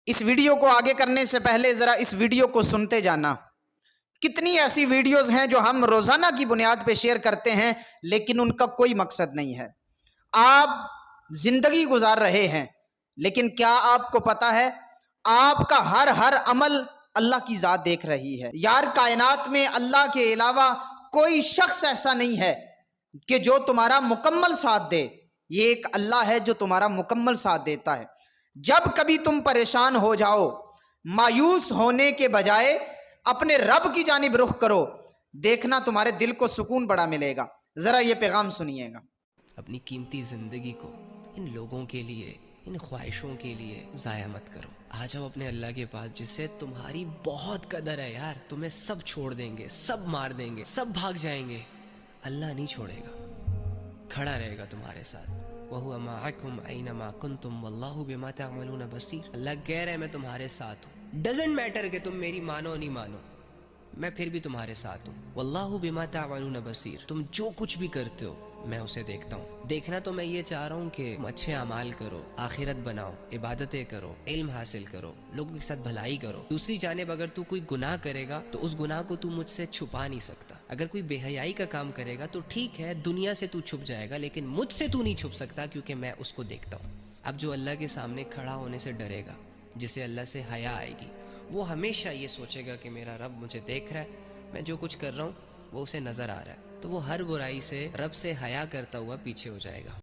اس video کو آگے کرنے سے پہلے ذرا اس ویڈیو کو سنتے جانا. کتنی ایسی ویڈیوز ہیں جو ہم روزانہ کی بنیاد پہ شیئر کرتے ہیں لیکن ان کا کوئی مقصد نہیں ہے. آپ زندگی گزار رہے ہیں لیکن کیا آپ کو پتا ہے آپ کا ہر عمل اللہ کی ذات دیکھ رہی ہے. یار کائنات میں اللہ کے علاوہ کوئی شخص ایسا نہیں ہے کہ جو تمہارا مکمل ساتھ دے. یہ ایک اللہ ہے جو تمہارا مکمل ساتھ دیتا ہے. جب کبھی تم پریشان ہو جاؤ مایوس ہونے کے بجائے اپنے رب کی جانب رخ کرو, دیکھنا تمہارے دل کو سکون بڑا ملے گا. ذرا یہ پیغام سنیے گا. اپنی قیمتی زندگی کو ان لوگوں کے لیے, ان خواہشوں کے لیے ضائع مت کرو. آ جاؤ اپنے اللہ کے پاس جس سے تمہاری بہت قدر ہے. یار تمہیں سب چھوڑ دیں گے, سب مار دیں گے, سب بھاگ جائیں گے, اللہ نہیں چھوڑے گا, کھڑا رہے گا تمہارے ساتھ. وَهُوَ مَعَكُمْ أَيْنَمَا كُنْتُمْ وَاللَّهُ بِمَا تَعْمَلُونَ بَصِيرٌ. اللہ کہہ رہے میں تمہارے ساتھ ہوں. ڈزنٹ میٹر کہ تم میری مانو نہیں مانو, میں پھر بھی تمہارے ساتھ ہوں. واللہ بما تعملون بصیر. تم جو کچھ بھی کرتے ہو میں اسے دیکھتا ہوں. دیکھنا تو میں یہ چاہ رہا ہوں کہ تم اچھے اعمال کرو, آخرت بناؤ, عبادتیں کرو, علم حاصل کرو, لوگوں کے ساتھ بھلائی کرو. دوسری جانب اگر تو کوئی گناہ کرے گا تو اس گناہ کو تو مجھ سے چھپا نہیں سکتا. اگر کوئی بے حیائی کا کام کرے گا تو ٹھیک ہے, دنیا سے تو چھپ جائے گا, لیکن مجھ سے تو نہیں چھپ سکتا کیونکہ میں اس کو دیکھتا ہوں. اب جو اللہ کے سامنے کھڑا ہونے سے ڈرے گا, جسے اللہ سے حیا آئے گی, وہ ہمیشہ یہ سوچے گا کہ میرا رب مجھے دیکھ رہا ہے, میں جو کچھ کر رہا ہوں وہ اسے نظر آ رہا ہے, تو وہ ہر برائی سے رب سے حیا کرتا ہوا پیچھے ہو جائے گا.